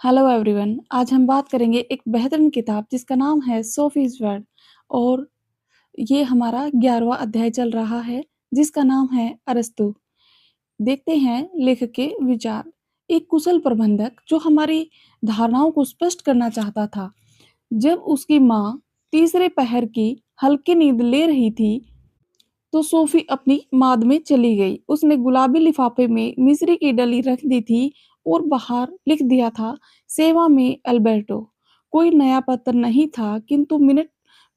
Hello everyone. आज हम बात करेंगे एक बेहतरीन किताब जिसका नाम है सोफीज वर्ल्ड। और ये हमारा 11वां अध्याय चल रहा है जिसका नाम है अरस्तु। देखते हैं लेखक के विचार। एक कुशल प्रबंधक जो हमारी धारणाओं को स्पष्ट करना चाहता था। जब उसकी माँ तीसरे पहर की हल्की नींद ले रही थी तो सोफी अपनी माद में चली गई। उसने गुलाबी लिफाफे में मिस्री की डली रख दी थी और बाहर लिख दिया था, सेवा में अल्बर्टो। कोई नया पत्र नहीं था, किंतु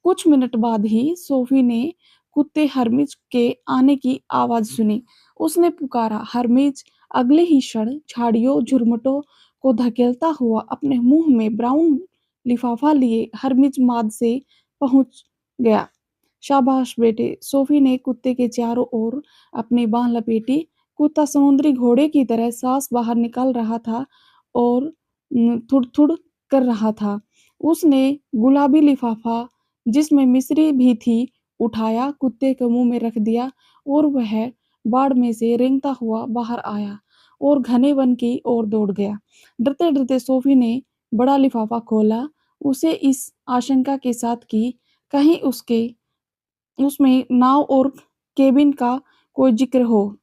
कुछ मिनट बाद ही सोफी ने कुत्ते हर्मिज के आने की आवाज सुनी। उसने पुकारा, हर्मिज। अगले ही क्षण झाड़ियों झुरमुटों को धकेलता हुआ अपने मुंह में ब्राउन लिफाफा लिए हर्मिज माद से पहुंच गया। शाबाश बेटे, सोफी ने कुत्ते के चारों ओर अपनी बांह लपेटी। कुत्ता समुद्री घोड़े की तरह सांस बाहर निकाल रहा था और थुड़-थुड़ कर रहा था। उसने गुलाबी लिफाफा, जिसमें मिस्री भी थी, उठाया, कुत्ते के मुंह में रख दिया और वह बाड़ में से रेंगता हुआ बाहर आया और घने वन की ओर दौड़ गया। डरते-डरते सोफी ने बड़ा लिफाफा खोला। उसे इस आशंका के साथ कि कहीं उसमें नाव और केबिन का कोई जिक्र हो।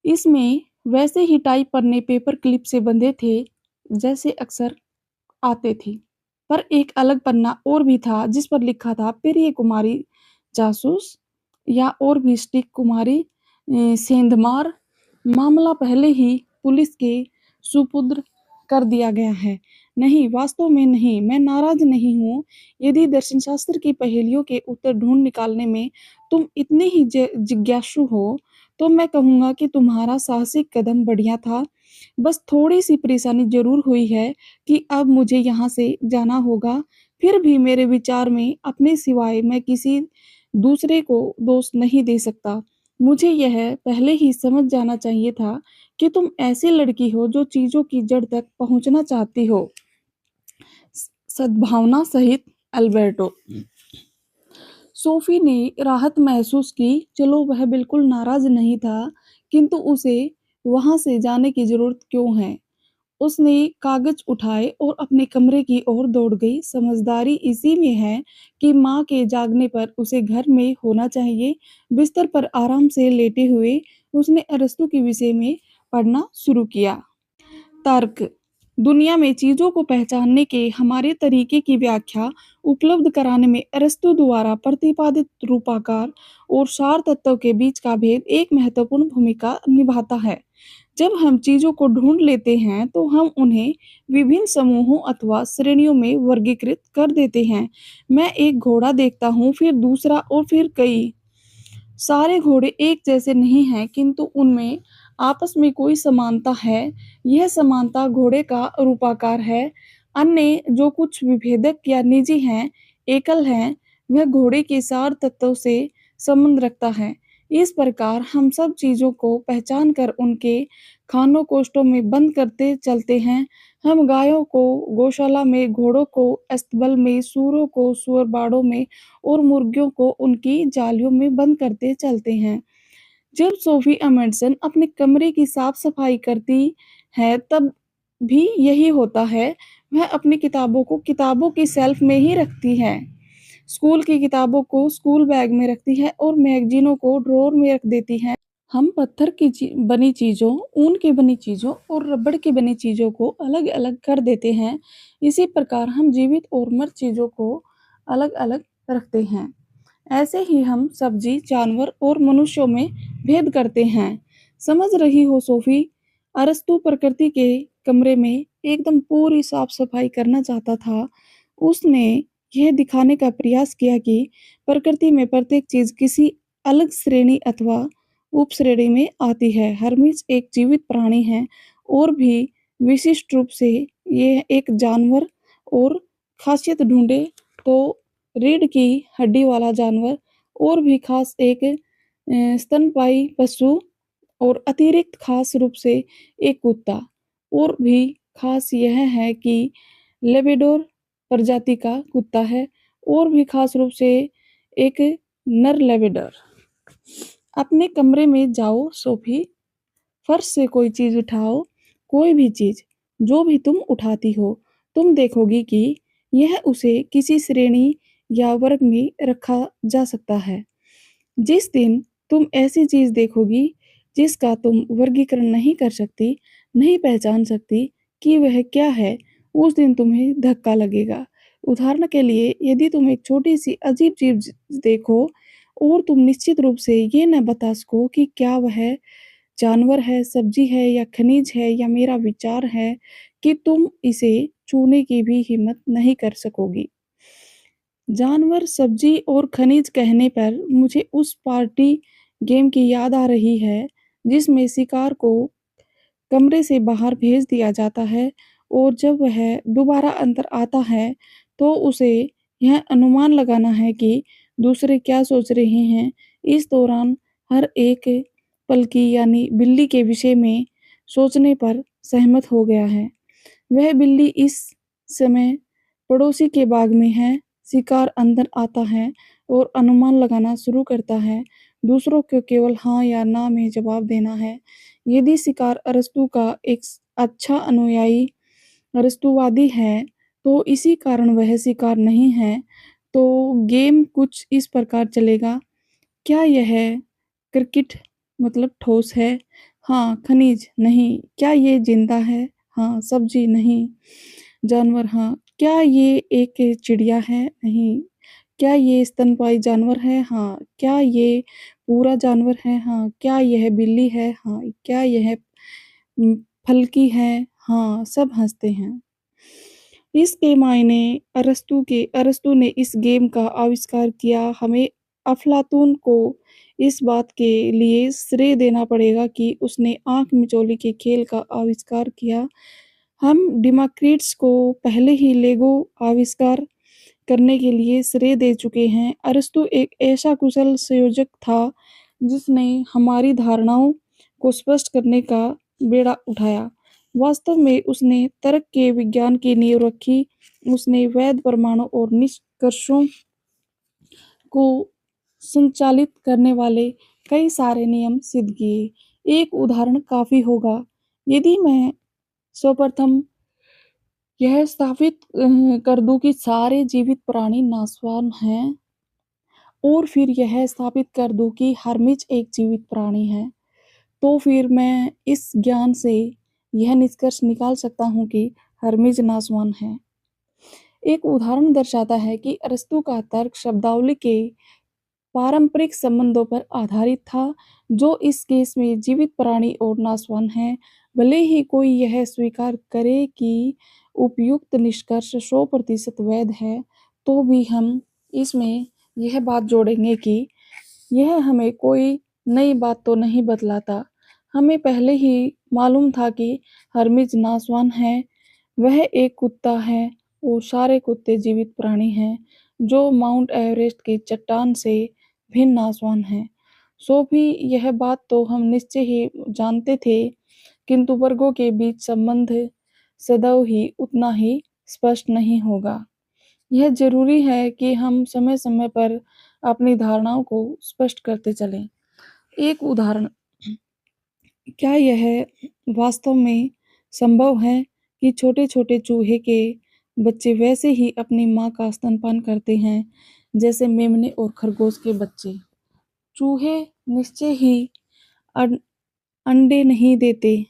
इसमें वैसे ही टाई पन्ने पेपर क्लिप से बंधे थे जैसे अक्सर आते थे, पर एक अलग पन्ना और भी था जिस पर लिखा था, प्रिय कुमारी जासूस, या और भी स्टिक कुमारी सेंधमार। मामला पहले ही पुलिस के सुपुर्द कर दिया गया है। नहीं, वास्तव में नहीं, मैं नाराज नहीं हूँ। यदि दर्शनशास्त्र की पहेलियों के उत्तर ढूंढ निकालने में तुम इतने ही जिज्ञासु हो, तो मैं कहूँगा कि तुम्हारा साहसिक कदम बढ़िया था। बस थोड़ी सी परेशानी जरूर हुई है कि अब मुझे यहाँ से जाना होगा। फिर भी मेरे विचार में अपने सिवाय मैं किसी दूसरे को दोष नहीं दे सकता। मुझे यह पहले ही समझ जाना चाहिए था कि तुम ऐसी लड़की हो जो चीजों की जड़ तक पहुंचना चाहती हो। सद्भावना सहित, अल्बर्टो। सोफी ने राहत महसूस की। चलो, वह बिल्कुल नाराज नहीं था, किंतु उसे वहां से जाने की जरूरत क्यों है? उसने कागज उठाए और अपने कमरे की ओर दौड़ गई। समझदारी इसी में है कि माँ के जागने पर उसे घर में होना चाहिए। बिस्तर पर आराम से लेटे हुए उसने अरस्तु के विषय में पढ़ना शुरू किया। तर्क। दुनिया में चीजों को पहचानने के हमारे तरीके की व्याख्या उपलब्ध कराने में अरस्तु द्वारा प्रतिपादित रूपाकार और सार तत्व के बीच का भेद एक महत्वपूर्ण भूमिका निभाता है। जब हम चीजों को ढूंढ लेते हैं तो हम उन्हें विभिन्न समूहों अथवा श्रेणियों में वर्गीकृत कर देते हैं। मैं एक घोड़ा देखता हूँ, फिर दूसरा और फिर कई। सारे घोड़े एक जैसे नहीं हैं, किंतु उनमें आपस में कोई समानता है। यह समानता घोड़े का रूपाकार है। अन्य जो कुछ विभेदक या निजी हैं, एकल हैं, वह घोड़े के सार तत्व से संबंध रखता है। इस प्रकार हम सब चीजों को पहचान कर उनके खानों कोष्ठों में बंद करते चलते हैं। हम गायों को गौशाला में, घोड़ों को अस्तबल में, सूअरों को सूअर बाड़ों में और मुर्गियों को उनकी जालियों में बंद करते चलते हैं। जब सोफी अमंडसन अपने कमरे की साफ सफाई करती है तब भी यही होता है। वह अपनी किताबों को किताबों की शेल्फ में ही रखती है, स्कूल की किताबों को स्कूल बैग में रखती है और मैगजीनों को ड्रॉर में रख देती है। हम पत्थर की बनी चीजों, ऊन की बनी चीजों और रबड़ की बनी चीजों को अलग अलग कर देते हैं। इसी प्रकार हम जीवित और मृत चीजों को अलग अलग रखते हैं। ऐसे ही हम सब्जी, जानवर और मनुष्यों में भेद करते हैं। समझ रही हो सोफी? अरस्तु प्रकृति के कमरे में एकदम पूरी साफ सफाई करना चाहता था। उसने यह दिखाने का प्रयास किया कि प्रकृति में प्रत्येक चीज किसी अलग श्रेणी अथवा उपश्रेणी में आती है। हर्मिस एक जीवित प्राणी है और भी विशिष्ट रूप से यह एक जानवर। और खासियत ढूंढे तो रीढ़ की हड्डी वाला जानवर, और भी खास एक स्तनपायी पशु, और अतिरिक्त खास रूप से एक कुत्ता। और भी खास यह है कि लेब्राडोर प्रजाति का कुत्ता है, और भी खास रूप से एक नर लेब्राडोर। अपने कमरे में जाओ सोफी, फर्श से कोई चीज उठाओ, कोई भी चीज। जो भी तुम उठाती हो, तुम देखोगी कि यह उसे किसी श्रेणी या वर्ग में रखा जा सकता है। जिस दिन तुम ऐसी चीज़ देखोगी जिसका तुम वर्गीकरण नहीं कर सकती, नहीं पहचान सकती कि वह क्या है, उस दिन तुम्हें धक्का लगेगा। उदाहरण के लिए यदि तुम एक छोटी-सी अजीब चीज़ देखो और तुम निश्चित रूप से ये न बता सको कि क्या वह जानवर है, सब्ज़ी है या खनिज है या मेरा विचार है, कि तुम इसे छूने की भी हिम्मत नहीं कर सकोगी। जानवर, सब्ज़ी और खनिज कहने पर मुझे उस पार्टी गेम की याद आ रही है, जिसमें शिकार को कमरे से बाहर भेज दिया जाता है और जब वह दोबारा अंदर आता है, तो उसे यह अनुमान लगाना है कि दूसरे क्या सोच रहे हैं। इस दौरान हर एक पल की यानी बिल्ली के विषय में सोचने पर सहमत हो गया है। वह बिल्ली इस समय पड़ोसी के बाग में है, शिकार अंदर आता है और अनुमान लगाना शुरू करता है। दूसरों को केवल हाँ या ना में जवाब देना है। यदि शिकार अरस्तू का एक अच्छा अनुयायी अरस्तूवादी है, तो इसी कारण वह शिकार नहीं है। तो गेम कुछ इस प्रकार चलेगा, क्या यह क्रिकेट मतलब ठोस है? हाँ, खनिज नहीं। क्या ये ज़िंदा है? हाँ, सब्ज़ी नहीं। जानवर हाँ। क्या ये एक चिड़िया है? नहीं। क्या ये स्तनपायी जानवर है? हाँ। क्या ये पूरा जानवर है? हाँ। क्या यह बिल्ली है? हाँ। क्या यह उम, फल की है? हाँ, सब हँसते हैं। इसके मायने अरस्तू ने इस गेम का आविष्कार किया। हमें अफ़लातून को इस बात के लिए श्रेय देना पड़ेगा कि उसने आँख मिचौली के खेल का आविष्कार किया। हम डेमोक्रेट्स को पहले ही लेगो आविष्कार करने के लिए श्रेय दे चुके हैं। अरस्तू एक ऐसा कुशल संयोजक था, जिसने हमारी धारणाओं को स्पष्ट करने का बेड़ा उठाया। वास्तव में उसने तर्क के विज्ञान की नींव रखी। उसने वैध प्रमाणों और निष्कर्षों को संचालित करने वाले कई सारे नियम सिद्ध किए। एक उदाहरण काफ़ी होगा। यदि मैं सर्वप्रथम यह स्थापित कर दूँ कि सारे जीवित प्राणी नाशवान हैं और फिर यह स्थापित कर दूँ कि हर्मिज एक जीवित प्राणी है, तो फिर मैं इस ज्ञान से यह निष्कर्ष निकाल सकता हूँ कि हर्मिज नाशवान है। एक उदाहरण दर्शाता है कि अरस्तू का तर्क शब्दावली के पारंपरिक संबंधों पर आधारित था, जो इस केस में जीवित प्राणी और नाशवान हैं। भले ही कोई यह स्वीकार करे कि उपयुक्त निष्कर्ष 100% वैध है, तो भी हम इसमें यह बात जोड़ेंगे कि यह हमें कोई नई बात तो नहीं बतलाता। हमें पहले ही मालूम था कि हर्मिज नाशवान है। वह एक कुत्ता है और सारे कुत्ते जीवित प्राणी हैं, जो माउंट एवरेस्ट की चट्टान से भिन्न नाशवान हैं। सो भी यह बात तो हम निश्चय ही जानते थे, किंतु वर्गों के बीच संबंध सदैव ही उतना ही स्पष्ट नहीं होगा। यह ज़रूरी है कि हम समय-समय पर अपनी धारणाओं को स्पष्ट करते चलें। एक उदाहरण, क्या यह वास्तव में संभव है कि छोटे-छोटे चूहे के बच्चे वैसे ही अपनी माँ का स्तनपान करते हैं, जैसे मेमने और खरगोश के बच्चे? चूहे निश्चय ही अन अंडे नहीं देते।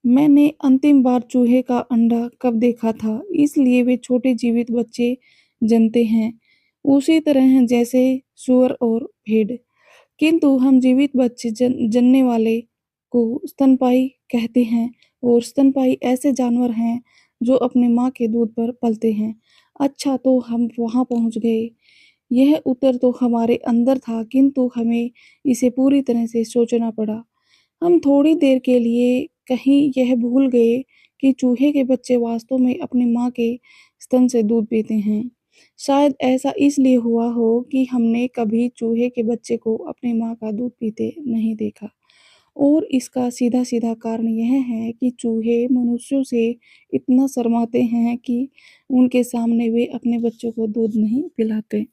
मैंने अंतिम बार चूहे का अंडा कब देखा था, इसलिए वे छोटे जीवित बच्चे जनते हैं, उसी तरह जैसे सूअर और भेड़। किंतु हम जीवित बच्चे जनने वाले को स्तनपायी कहते हैं और स्तनपायी ऐसे जानवर हैं जो अपनी माँ के दूध पर पलते हैं। अच्छा, तो हम वहाँ पहुँच गए। यह उत्तर तो हमारे अंदर था, किंतु हमें इसे पूरी तरह से सोचना पड़ा। हम थोड़ी देर के लिए कहीं यह भूल गए कि चूहे के बच्चे वास्तव में अपनी माँ के स्तन से दूध पीते हैं। शायद ऐसा इसलिए हुआ हो कि हमने कभी चूहे के बच्चे को अपनी माँ का दूध पीते नहीं देखा, और इसका सीधा-सीधा कारण यह है कि चूहे मनुष्यों से इतना शर्माते हैं कि उनके सामने वे अपने बच्चों को दूध नहीं पिलाते।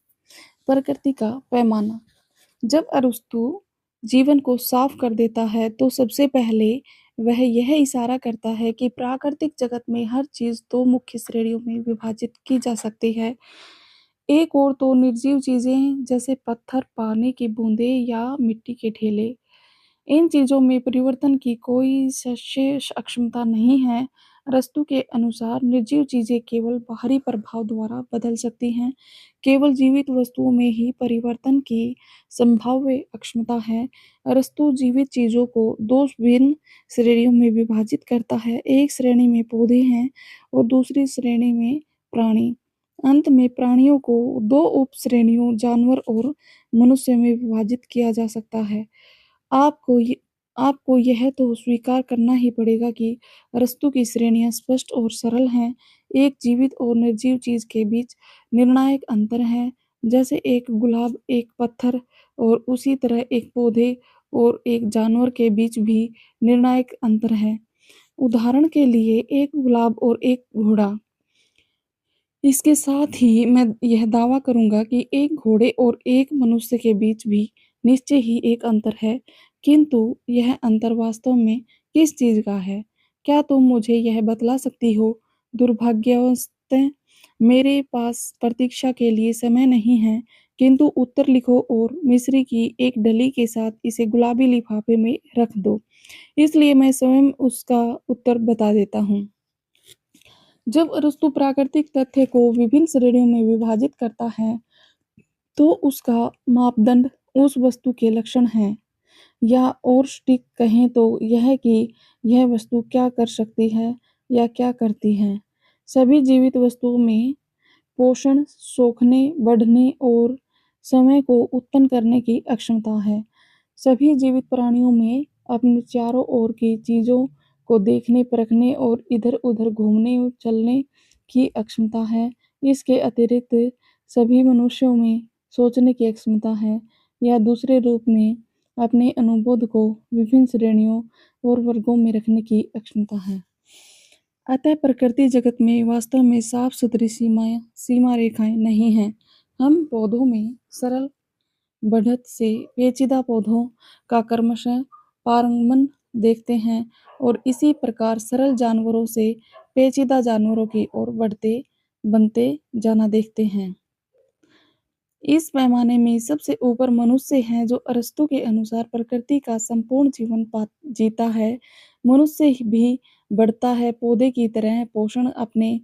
प्रकृति का पैमाना। जब अरस्तू जीवन को साफ कर देता है, तो सबसे पहले वह यह इशारा करता है कि प्राकृतिक जगत में हर चीज़ 2 मुख्य श्रेणियों में विभाजित की जा सकती है। एक ओर तो निर्जीव चीज़ें जैसे पत्थर, पानी की बूंदें या मिट्टी के ढेले। इन चीज़ों में परिवर्तन की कोई सशेष अक्षमता नहीं है। अरस्तू के अनुसार निर्जीव चीज़ें केवल बाहरी प्रभाव द्वारा बदल सकती हैं। केवल जीवित वस्तुओं में ही परिवर्तन की संभाव्य अक्षमता है। अरस्तू जीवित चीज़ों को 2 भिन्न श्रेणियों में विभाजित करता है। एक श्रेणी में पौधे हैं और दूसरी श्रेणी में प्राणी। अंत में प्राणियों को 2 उपश्रेणियों जानवर और मनुष्य में विभाजित किया जा सकता है। आपको ये आपको यह तो स्वीकार करना ही पड़ेगा कि अरस्तू की श्रेणियाँ स्पष्ट और सरल हैं। एक जीवित और निर्जीव चीज़ के बीच निर्णायक अंतर है, जैसे एक गुलाब, एक पत्थर और उसी तरह एक पौधे और एक जानवर के बीच भी निर्णायक अंतर है। उदाहरण के लिए एक गुलाब और एक घोड़ा। इसके साथ ही मैं यह दावा करूँगा कि एक घोड़े और एक मनुष्य के बीच भी निश्चय ही एक अंतर है, किंतु यह अंतर वास्तव में किस चीज़ का है? क्या तुम मुझे यह बतला सकती हो? दुर्भाग्यवश मेरे पास प्रतीक्षा के लिए समय नहीं है, किंतु उत्तर लिखो और मिस्री की एक डली के साथ इसे गुलाबी लिफाफे में रख दो। इसलिए मैं स्वयं उसका उत्तर बता देता हूँ। जब अरस्तु प्राकृतिक तथ्य को विभिन्न श्रेणियों में विभाजित करता है, तो उसका मापदंड उस वस्तु के लक्षण हैं, या और सटीक कहें तो यह कि यह वस्तु क्या कर सकती है या क्या करती है। सभी जीवित वस्तुओं में पोषण, सोखने, बढ़ने और समय को उत्पन्न करने की अक्षमता है। सभी जीवित प्राणियों में अपने चारों ओर की चीज़ों को देखने, परखने और इधर-उधर घूमने और चलने की अक्षमता है। इसके अतिरिक्त सभी मनुष्यों में सोचने की क्षमता है, या दूसरे रूप में अपने अनुभव को विभिन्न श्रेणियों और वर्गों में रखने की अक्षमता है। अतः प्रकृति जगत में वास्तव में साफ-सुथरी सीमा रेखाएँ नहीं हैं। हम पौधों में सरल बढ़त से पेचीदा पौधों का क्रमशः पारंगमन देखते हैं और इसी प्रकार सरल जानवरों से पेचीदा जानवरों की ओर बनते जाना देखते हैं। इस पैमाने में सबसे ऊपर मनुष्य है, जो अरस्तू के अनुसार प्रकृति का संपूर्ण जीवन जीता है। मनुष्य भी बढ़ता है, पौधे की तरह पोषण अपने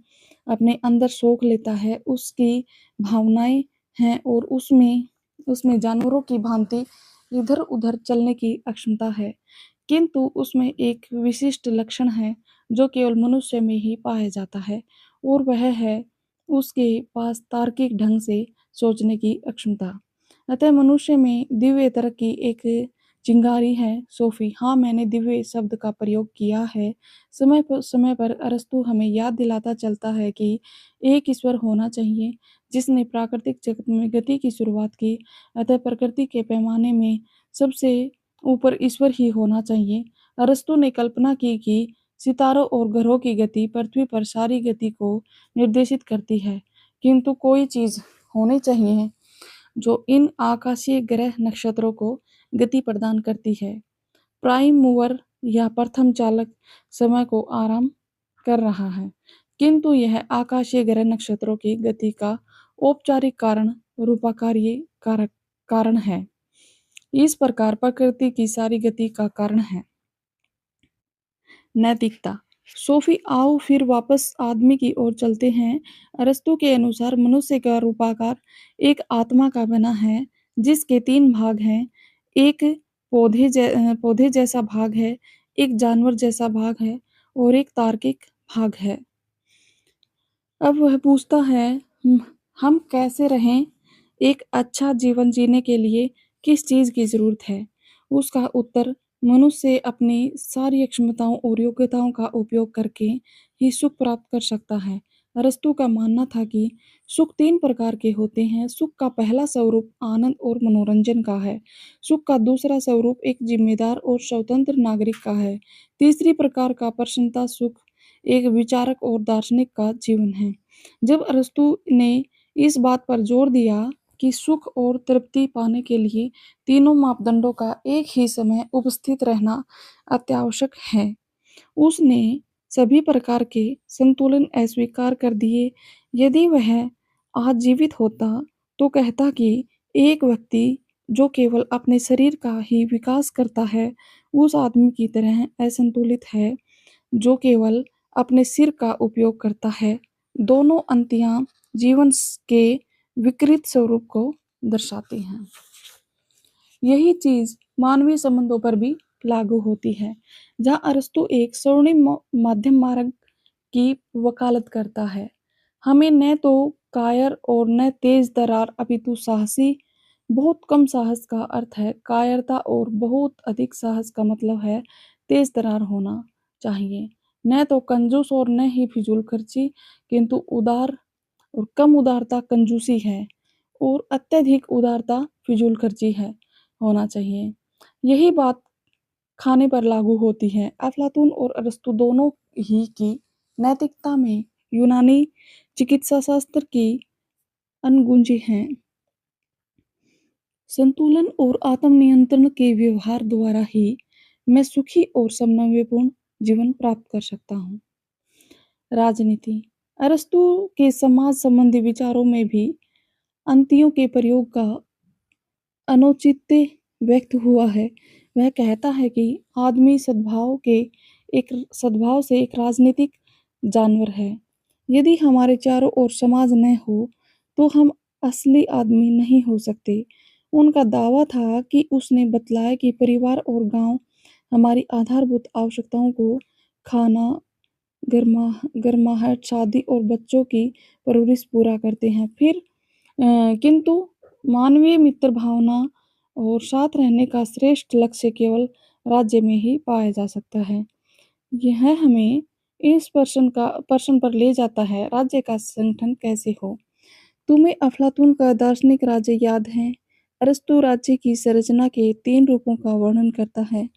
अपने अंदर सोख लेता है। उसकी भावनाएं हैं और उसमें उसमें जानवरों की भांति इधर-उधर चलने की अक्षमता है। किंतु उसमें एक विशिष्ट लक्षण है, जो केवल मनुष्य में ही पाया जाता है, और वह है उसके पास तार्किक ढंग से सोचने की अक्षमता। अतः मनुष्य में दिव्य तरह की एक चिंगारी है, सोफ़ी। हाँ, मैंने दिव्य शब्द का प्रयोग किया है। समय पर अरस्तू हमें याद दिलाता चलता है कि एक ईश्वर होना चाहिए, जिसने प्राकृतिक जगत में गति की शुरुआत की। अतः प्रकृति के पैमाने में सबसे ऊपर ईश्वर ही होना चाहिए। अरस्तू ने कल्पना की कि सितारों और ग्रहों की गति पृथ्वी पर सारी गति को निर्देशित करती है, किंतु कोई चीज़ होनी चाहिए जो इन आकाशीय ग्रह नक्षत्रों को गति प्रदान करती है। प्राइम मूवर या प्रथम चालक समय को आराम कर रहा है, किंतु यह आकाशीय ग्रह नक्षत्रों की गति का औपचारिक कारण रूपाकार्य कारक कारण है। इस प्रकार प्रकृति की सारी गति का कारण है। नैतिकता। सोफी आओ फिर वापस आदमी की ओर चलते हैं। अरस्तू के अनुसार मनुष्य का रूपाकार एक आत्मा का बना है, जिसके 3 भाग हैं। एक पौधे जैसा भाग है, एक जानवर जैसा भाग है और एक तार्किक भाग है। अब वह पूछता है, हम कैसे रहें? एक अच्छा जीवन जीने के लिए किस चीज़ की ज़रूरत है? उसका उत्तर, मनुष्य अपनी सारी क्षमताओं और योग्यताओं का उपयोग करके ही सुख प्राप्त कर सकता है। अरस्तू का मानना था कि सुख 3 प्रकार के होते हैं। सुख का पहला स्वरूप आनंद और मनोरंजन का है। सुख का दूसरा स्वरूप एक जिम्मेदार और स्वतंत्र नागरिक का है। तीसरी प्रकार का प्रसन्नता सुख एक विचारक और दार्शनिक का जीवन है। जब अरस्तू ने इस बात पर जोर दिया कि सुख और तृप्ति पाने के लिए तीनों मापदंडों का एक ही समय उपस्थित रहना अत्यावश्यक है, उसने सभी प्रकार के संतुलन अस्वीकार कर दिए। यदि वह आज जीवित होता, तो कहता कि एक व्यक्ति जो केवल अपने शरीर का ही विकास करता है, उस आदमी की तरह असंतुलित है, जो केवल अपने सिर का उपयोग करता है। दोनों अंतियाँ जीवन के विकृत स्वरूप को दर्शाती हैं। यही चीज़ मानवीय संबंधों पर भी लागू होती है, जहाँ अरस्तु एक स्वर्णिम मध्यम मार्ग की वकालत करता है। हमें न तो कायर और न तेज तर्रार अपितु साहसी। बहुत कम साहस का अर्थ है कायरता और बहुत अधिक साहस का मतलब है तेज तर्रार होना चाहिए। न तो कंजूस और न ही फिजूल खर्ची, किंतु उदार और कम उदारता कंजूसी है और अत्यधिक उदारता फिजूल खर्ची है होना चाहिए। यही बात खाने पर लागू होती है। अफलातून और अरस्तु दोनों ही की नैतिकता में यूनानी चिकित्सा शास्त्र की अनगुंजी हैं। संतुलन और आत्मनियंत्रण के व्यवहार द्वारा ही मैं सुखी और समन्वयपूर्ण जीवन प्राप्त कर सकता हूँ। राजनीति अरस्तु के समाज संबंधी विचारों में भी अंतियों के प्रयोग का अनुचित्य व्यक्त हुआ है। वह कहता है कि आदमी सद्भाव से एक राजनीतिक जानवर है। यदि हमारे चारों ओर समाज न हो, तो हम असली आदमी नहीं हो सकते। उनका दावा था कि उसने बतलाया कि परिवार और गांव हमारी आधारभूत आवश्यकताओं को खाना, गर्माहट, शादी और बच्चों की परवरिश पूरा करते हैं। किंतु मानवीय मित्र भावना और साथ रहने का श्रेष्ठ लक्ष्य केवल राज्य में ही पाया जा सकता है। यह हमें इस प्रश्न पर ले जाता है, राज्य का संगठन कैसे हो। तुम्हें अफलातून का दार्शनिक राज्य याद है? अरस्तु राज्य की संरचना के 3 रूपों का वर्णन करता है।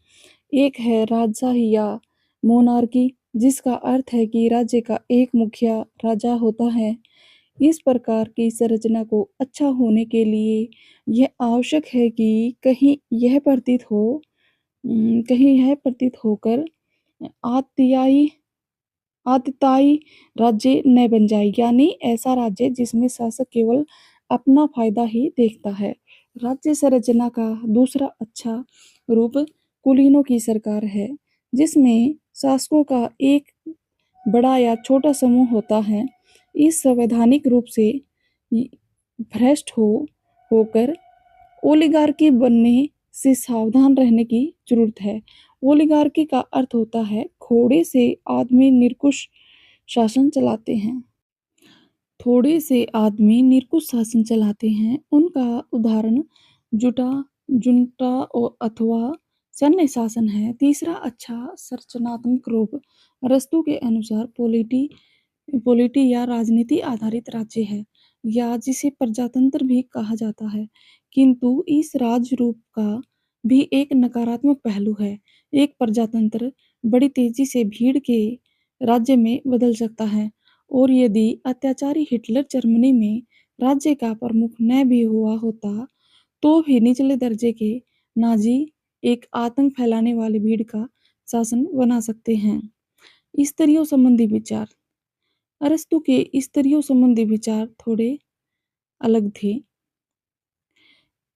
एक है राजशाही या मोनार्की, जिसका अर्थ है कि राज्य का एक मुखिया राजा होता है। इस प्रकार की संरचना को अच्छा होने के लिए यह आवश्यक है कि कहीं यह प्रतीत होकर आतियाई आतताई राज्य न बन जाए, यानी ऐसा राज्य जिसमें शासक केवल अपना फायदा ही देखता है। राज्य संरचना का दूसरा अच्छा रूप कुलीनों की सरकार है, जिसमें शासकों का एक बड़ा या छोटा समूह होता है। इस संवैधानिक रूप से भ्रष्ट होकर ओलिगार्की बनने से सावधान रहने की जरूरत है। ओलिगार्की का अर्थ होता है थोड़े से आदमी निरंकुश शासन चलाते हैं। थोड़े से आदमी निरंकुश शासन चलाते हैं। उनका उदाहरण जुंटा और अथवा सैन्य शासन है। तीसरा अच्छा संरचनात्मक रूप अरस्तु के अनुसार पॉलिटी या राजनीति आधारित राज्य है, या जिसे प्रजातंत्र भी कहा जाता है। किंतु इस राज रूप का भी एक नकारात्मक पहलू है। एक प्रजातंत्र बड़ी तेजी से भीड़ के राज्य में बदल सकता है, और यदि अत्याचारी हिटलर जर्मनी में राज्य का प्रमुख न भी हुआ होता, तो भी निचले दर्जे के नाजी एक आतंक फैलाने वाली भीड़ का शासन बना सकते हैं। स्तरीयों संबंधी विचार अरस्तु के स्तरीयों संबंधी विचार थोड़े अलग थे।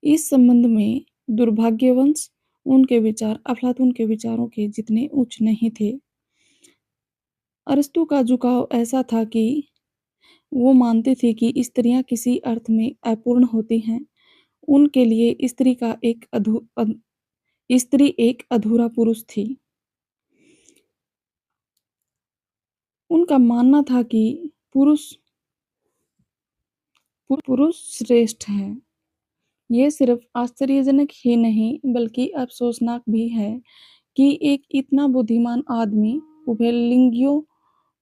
इस संबंध में दुर्भाग्यवश उनके विचार अफलातून के विचारों के जितने उच्च नहीं थे। अरस्तु का झुकाव ऐसा था कि वो मानते थे कि स्त्रियां किसी अर्थ में अपूर्ण होती हैं। उनके लिए स्त्री एक अधूरा पुरुष थी। उनका मानना था कि पुरुष पुरुष श्रेष्ठ है। ये सिर्फ आश्चर्यजनक ही नहीं, बल्कि अफसोसनाक भी है कि एक इतना बुद्धिमान आदमी उभयलिंगियों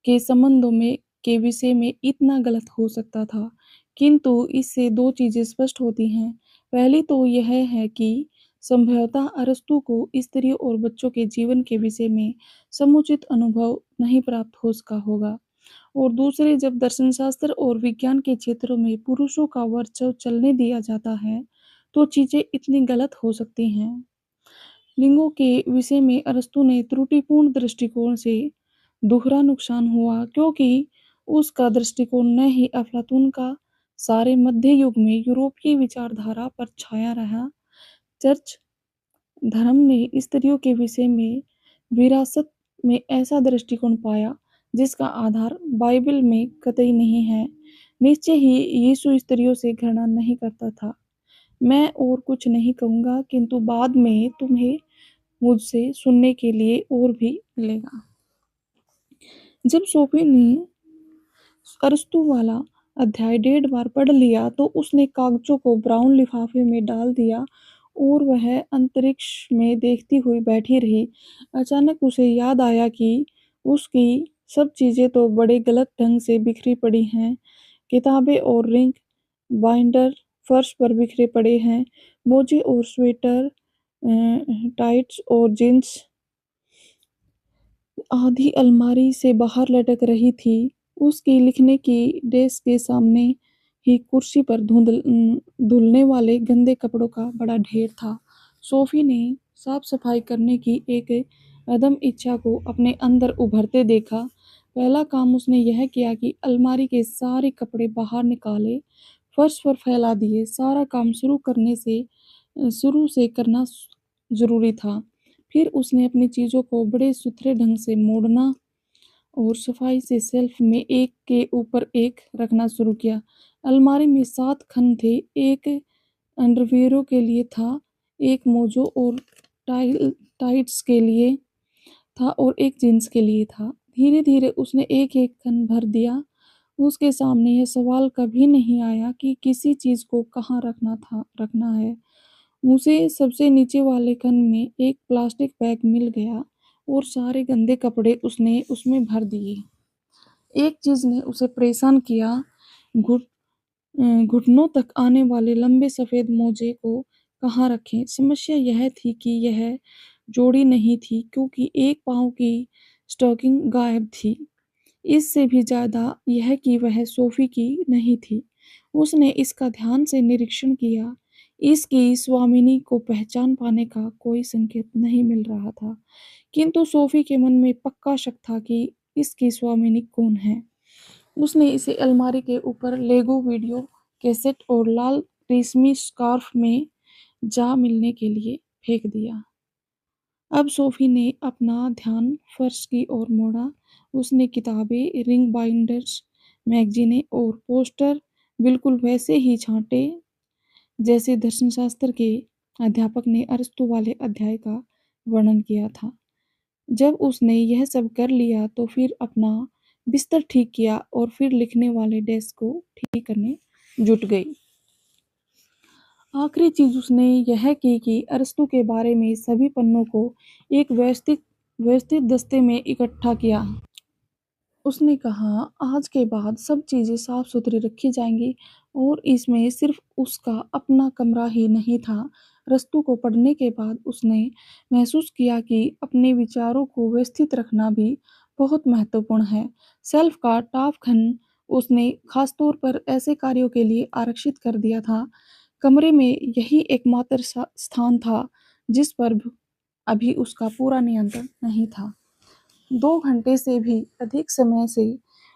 के संबंधों में के विषय में इतना गलत हो सकता था। किंतु इससे 2 चीजें स्पष्ट होती हैं। पहली तो यह है कि संभवतः अरस्तु को स्त्रियों और बच्चों के जीवन के विषय में समुचित अनुभव नहीं प्राप्त हो सका होगा, और दूसरे, जब दर्शनशास्त्र और विज्ञान के क्षेत्रों में पुरुषों का वर्चस्व चलने दिया जाता है, तो चीजें इतनी गलत हो सकती हैं। लिंगों के विषय में अरस्तू ने त्रुटिपूर्ण दृष्टिकोण से दोहरा नुकसान हुआ क्योंकि उसका दृष्टिकोण न ही अफलातून का सारे मध्य युग में यूरोपीय विचारधारा पर छाया रहा। चर्च धर्म ने स्त्रियों के विषय में विरासत में ऐसा दृष्टिकोण पाया जिसका आधार बाइबल में कतई नहीं है। निश्चय ही यीशु स्त्रियों से घृणा नहीं करता था। मैं और कुछ नहीं कहूँगा किंतु बाद में तुम्हें मुझसे सुनने के लिए और भी मिलेगा। जब सोफी ने अरस्तू वाला अध्याय 1.5 बार पढ़ लिया तो उसने कागजों को ब्राउन लिफाफे में डाल दिया और वह अंतरिक्ष में देखती हुई बैठी रही। अचानक उसे याद आया कि उसकी सब चीजें तो बड़े गलत ढंग से बिखरी पड़ी हैं। किताबें और रिंग बाइंडर फर्श पर बिखरे पड़े हैं। मोजे और स्वेटर, टाइट्स और जींस आधी अलमारी से बाहर लटक रही थी। उसकी लिखने की डेस्क के सामने ही कुर्सी पर धुलने वाले गंदे कपड़ों का बड़ा ढेर था। सोफी ने साफ-सफाई करने की एक अदम्य इच्छा को अपने अंदर उभरते देखा। पहला काम उसने यह किया कि अलमारी के सारे कपड़े बाहर निकाले, फर्श पर फैला दिए। सारा काम शुरू से करना ज़रूरी था। फिर उसने अपनी चीज़ों को बड़े सुथरे ढंग से मोड़ना और सफाई से शेल्फ में एक के ऊपर एक रखना शुरू किया। अलमारी में 7 खंड थे, एक अंडरवियरों के लिए था, एक मोजों और टाइट्स के लिए था और एक जींस के लिए था। धीरे-धीरे उसने एक-एक खंड भर दिया। उसके सामने यह सवाल कभी नहीं आया कि किसी चीज़ को कहाँ रखना है। उसे सबसे नीचे वाले खंड में एक प्लास्टिक बैग मिल गया और सारे गंदे कपड़े उसने उसमें भर दिए। एक चीज़ ने उसे परेशान किया, घुटनों तक आने वाले लंबे सफ़ेद मोजे को कहाँ रखें। समस्या यह थी कि यह जोड़ी नहीं थी क्योंकि एक पाँव की स्टॉकिंग गायब थी। इससे भी ज़्यादा यह कि वह सोफ़ी की नहीं थी। उसने इसका ध्यान से निरीक्षण किया। इसकी स्वामिनी को पहचान पाने का कोई संकेत नहीं मिल रहा था, किंतु सोफ़ी के मन में पक्का शक था कि इसकी स्वामिनी कौन है। उसने इसे अलमारी के ऊपर लेगो वीडियो कैसेट और लाल रेशमी स्कार्फ में जा मिलने के लिए फेंक दिया। अब सोफी ने अपना ध्यान फर्श की ओर मोड़ा। उसने किताबें, रिंग बाइंडर्स, मैगजीनें और पोस्टर बिल्कुल वैसे ही छांटे जैसे दर्शनशास्त्र के अध्यापक ने अरस्तू वाले अध्याय का वर्णन किया था। जब उसने यह सब कर लिया तो फिर अपना बिस्तर ठीक किया और फिर लिखने वाले डेस्क को ठीक करने जुट गई। आखिरी चीज़ उसने यह की कि अरस्तू के बारे में सभी पन्नों को एक व्यवस्थित दस्ते में इकट्ठा किया। उसने कहा, आज के बाद सब चीज़ें साफ-सुथरी रखी जाएँगी और इसमें सिर्फ़ उसका अपना कमरा ही नहीं था। अरस्तू को पढ़ने के बाद उसने महसूस किया कि अपने विचारों को व्यवस्थित रखना भी बहुत महत्वपूर्ण है। शेल्फ़ का टॉप खंड उसने ख़ासतौर पर ऐसे कार्यों के लिए आरक्षित कर दिया था। कमरे में यही एकमात्र स्थान था जिस पर अभी उसका पूरा नियंत्रण नहीं था। 2 घंटे से भी अधिक समय से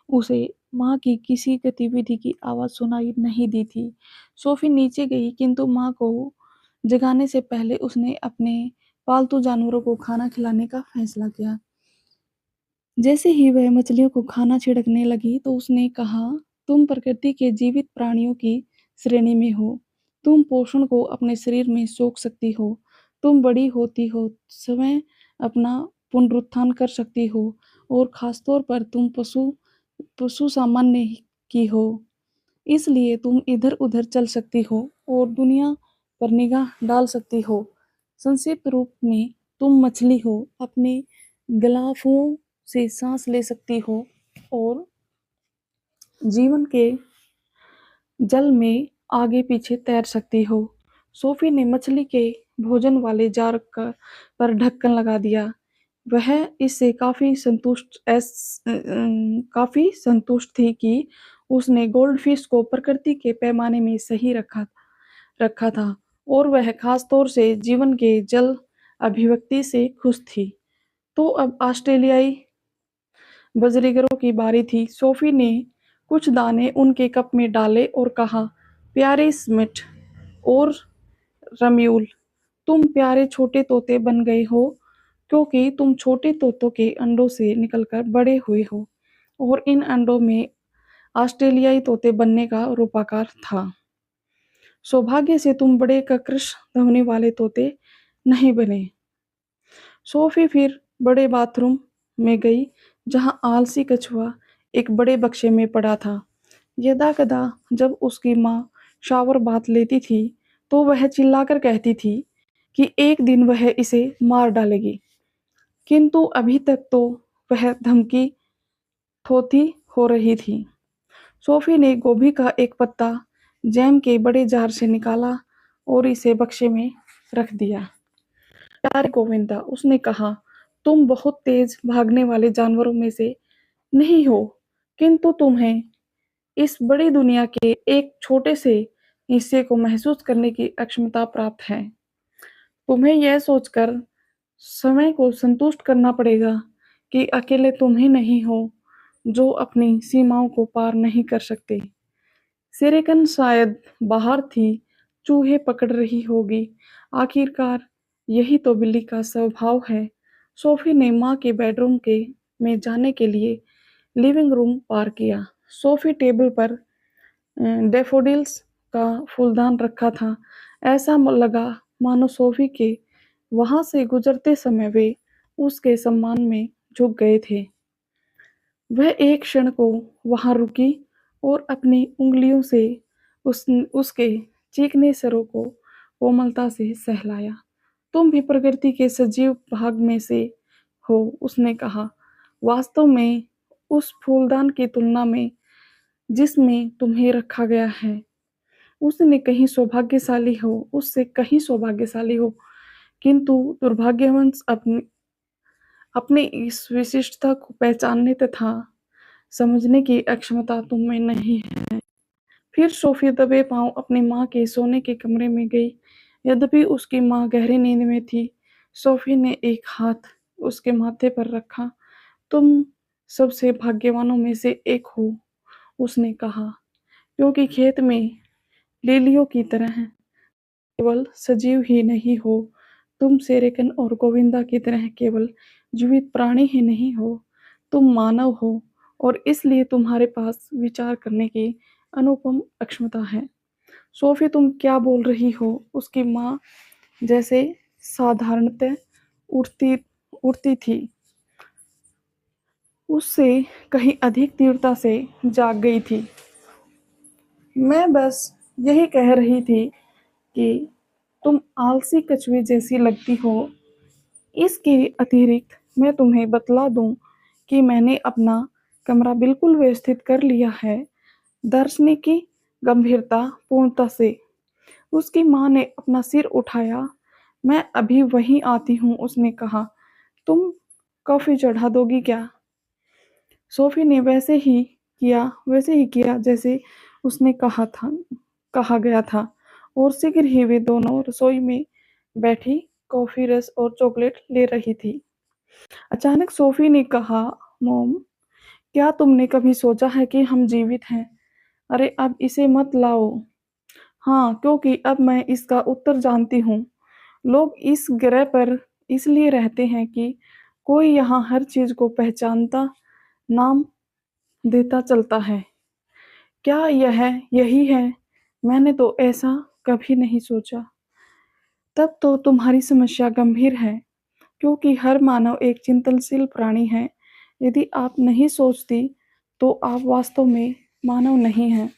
उसे माँ की किसी गतिविधि की आवाज़ सुनाई नहीं दी थी। सोफ़ी नीचे गई किंतु माँ को जगाने से पहले उसने अपने पालतू जानवरों को खाना खिलाने का फैसला किया। जैसे ही वह मछलियों को खाना छिड़कने लगी तो उसने कहा, तुम प्रकृति के जीवित प्राणियों की श्रेणी में हो। तुम पोषण को अपने शरीर में सोख सकती हो। तुम बड़ी होती हो, स्वयं अपना पुनरुत्थान कर सकती हो और खासतौर पर तुम पशु सामान्य की हो। इसलिए तुम इधर-उधर चल सकती हो और दुनिया पर निगाह डाल सकती हो। संक्षिप्त रूप में तुम मछली हो, अपने ग्लाफुओं से सांस ले सकती हो और जीवन के जल में आगे-पीछे तैर सकती हो। सोफी ने मछली के भोजन वाले जार पर ढक्कन लगा दिया। वह इससे काफ़ी संतुष्ट थी कि उसने गोल्डफ़िश को प्रकृति के पैमाने में सही रखा रखा था और वह ख़ास तौर से जीवन के जल अभिव्यक्ति से खुश थी। तो अब ऑस्ट्रेलियाई बजरीगरों की बारी थी। सोफी ने कुछ दाने उनके कप में डाले और कहा, प्यारे स्मिथ और रम्यूल, तुम प्यारे छोटे तोते बन गए हो, क्योंकि तुम छोटे तोतों के अंडों से निकलकर बड़े हुए हो, और इन अंडों में ऑस्ट्रेलियाई तोते बनने का रूपाकार था। सौभाग्य से तुम बड़े कर्कश ध्वनि वाले तोते नहीं बने। सोफी फिर बड़े बाथरूम में गई, जहाँ आलसी कछुआ एक बड़े बक्से में पड़ा था। यदाकदा जब उसकी माँ शावर बाथ लेती थी, तो वह चिल्लाकर कहती थी कि एक दिन वह इसे मार डालेगी, किंतु अभी तक तो वह धमकी थोथी हो रही थी। सोफी ने गोभी का एक पत्ता जैम के बड़े जार से निकाला और इसे बक्से में रख दिया। प्यारे गोविंदा, उसने कहा, तुम बहुत तेज भागने वाले जानवरों में से नहीं हो, किंतु तुम्हें इस बड़ी दुनिया के एक छोटे से हिस्से को महसूस करने की अक्षमता प्राप्त है। तुम्हें यह सोचकर समय को संतुष्ट करना पड़ेगा कि अकेले तुम ही नहीं हो जो अपनी सीमाओं को पार नहीं कर सकते। सिरेकन शायद बाहर थी, चूहे पकड़ रही होगी। आखिरकार यही तो बिल्ली का स्वभाव है। सोफी ने माँ के बेडरूम के में जाने के लिए लिविंग रूम पार किया। सोफी टेबल पर डैफोडिल्स का फूलदान रखा था। ऐसा लगा मानो सोफी के वहां से गुजरते समय वे उसके सम्मान में झुक गए थे। वह एक क्षण को वहां रुकी और अपनी उंगलियों से उसके चीकने सरों को कोमलता से सहलाया। तुम भी प्रकृति के सजीव भाग में से हो, उसने कहा। वास्तव में उस फूलदान की तुलना में जिसमें तुम्हें रखा गया है, उससे कहीं सौभाग्यशाली हो, किंतु दुर्भाग्यवश अपनी अपनी इस विशिष्टता को पहचानने तथा समझने की अक्षमता तुम में नहीं है। फिर सोफी दबे पांव अपनी माँ के सोने के कमरे में गई। यद्यपि उसकी माँ गहरी नींद में थी, सोफी ने एक हाथ उसके माथे पर रखा। तुम सबसे भाग्यवानों में से एक हो, उसने कहा, क्योंकि खेत में लिलियों की तरह केवल सजीव ही नहीं हो, तुम सेरेकन और गोविंदा की तरह केवल जीवित प्राणी ही नहीं हो, तुम मानव हो, और इसलिए तुम्हारे पास विचार करने की अनुपम अक्षमता है। सोफी, तुम क्या बोल रही हो? उसकी माँ जैसे साधारणतः उठती उठती थी, उससे कहीं अधिक तीव्रता से जाग गई थी। मैं बस यही कह रही थी कि तुम आलसी कछुए जैसी लगती हो। इसके अतिरिक्त मैं तुम्हें बतला दूं कि मैंने अपना कमरा बिल्कुल व्यवस्थित कर लिया है। दर्शनी की गंभीरता पूर्णता से उसकी माँ ने अपना सिर उठाया। मैं अभी वहीं आती हूँ, उसने कहा। तुम कॉफी चढ़ा दोगी क्या? सोफी ने वैसे ही किया जैसे उसने कहा गया था, और शीघ्र ही वे दोनों रसोई में बैठी कॉफी, रस और चॉकलेट ले रही थी। अचानक सोफी ने कहा, मोम, क्या तुमने कभी सोचा है कि हम जीवित हैं? अरे अब इसे मत लाओ। हाँ, क्योंकि अब मैं इसका उत्तर जानती हूँ। लोग इस ग्रह पर इसलिए रहते हैं कि कोई यहाँ हर चीज को पहचानता, नाम देता चलता है। क्या यही है? मैंने तो ऐसा कभी नहीं सोचा। तब तो तुम्हारी समस्या गंभीर है, क्योंकि हर मानव एक चिंतनशील प्राणी है। यदि आप नहीं सोचती, तो आप वास्तव में मानव नहीं हैं।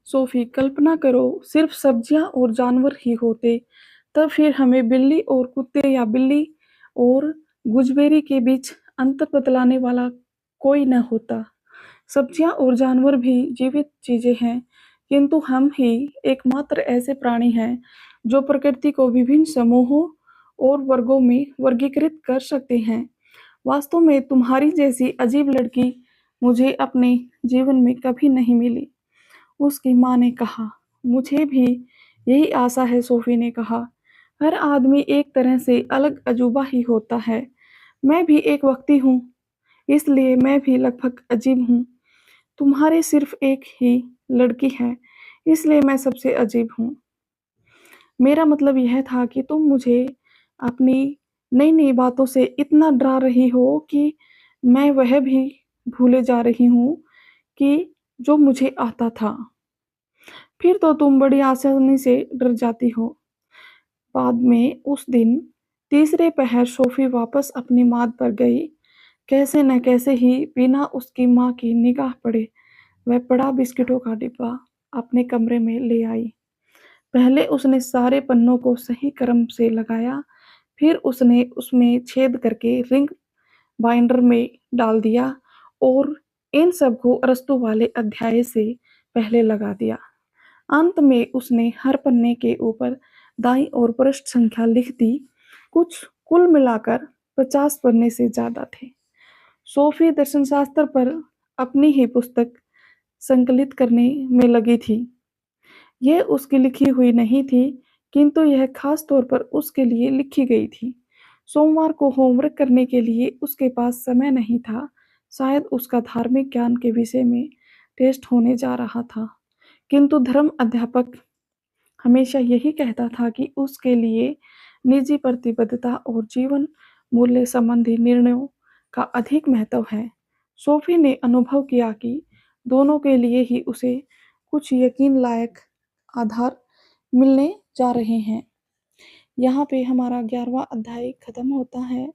सोफी, कल्पना करो सिर्फ सब्जियां और जानवर ही होते, तब फिर हमें बिल्ली और कुत्ते या बिल्ली और गुजबेरी के बीच अंतर बतलाने वाला कोई न होता। सब्जियां और जानवर भी जीवित चीजें हैं, किंतु हम ही एकमात्र ऐसे प्राणी हैं जो प्रकृति को विभिन्न समूहों और वर्गों में वर्गीकृत कर सकते हैं। वास्तव में तुम्हारी जैसी अजीब लड़की मुझे अपने जीवन में कभी नहीं मिली, उसकी माँ ने कहा। मुझे भी यही आशा है, सोफी ने कहा। हर आदमी एक तरह से अलग अजूबा ही होता है। मैं भी एक व्यक्ति हूँ, इसलिए मैं भी लगभग अजीब हूँ। तुम्हारी सिर्फ एक ही लड़की है, इसलिए मैं सबसे अजीब हूँ। मेरा मतलब यह था कि तुम मुझे अपनी नई-नई बातों से इतना डरा रही हो कि मैं वह भी भूले जा रही हूँ कि जो मुझे आता था। फिर तो तुम बड़ी आसानी से डर जाती हो। बाद में उस दिन तीसरे पहर सोफ़ी वापस अपनी माँ पर गई। कैसे न कैसे ही बिना उसकी माँ की निगाह पड़े वह बड़ा बिस्किटों का डिब्बा अपने कमरे में ले आई। पहले उसने सारे पन्नों को सही क्रम से लगाया, फिर उसने उसमें छेद करके रिंग बाइंडर में डाल दिया और इन सबको अरस्तू वाले अध्याय से पहले लगा दिया। अंत में उसने हर पन्ने के ऊपर दाईं ओर पृष्ठ संख्या लिख दी। कुछ कुल मिलाकर 50 पन्ने से ज़्यादा थे। सोफ़ी दर्शनशास्त्र पर अपनी ही पुस्तक संकलित करने में लगी थी। यह उसकी लिखी हुई नहीं थी, किंतु यह खास तौर पर उसके लिए लिखी गई थी। सोमवार को होमवर्क करने के लिए उसके पास समय नहीं था। शायद उसका धार्मिक ज्ञान के विषय में टेस्ट होने जा रहा था, किंतु धर्म अध्यापक हमेशा यही कहता था कि उसके लिए निजी प्रतिबद्धता और जीवन मूल्य संबंधी निर्णयों का अधिक महत्व है। सोफी ने अनुभव किया कि दोनों के लिए ही उसे कुछ यकीन लायक आधार मिलने जा रहे हैं। यहाँ पे हमारा 11वां अध्याय खत्म होता है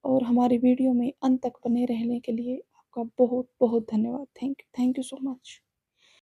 और हमारी वीडियो में अंत तक बने रहने के लिए आपका बहुत बहुत धन्यवाद। Thank you so much.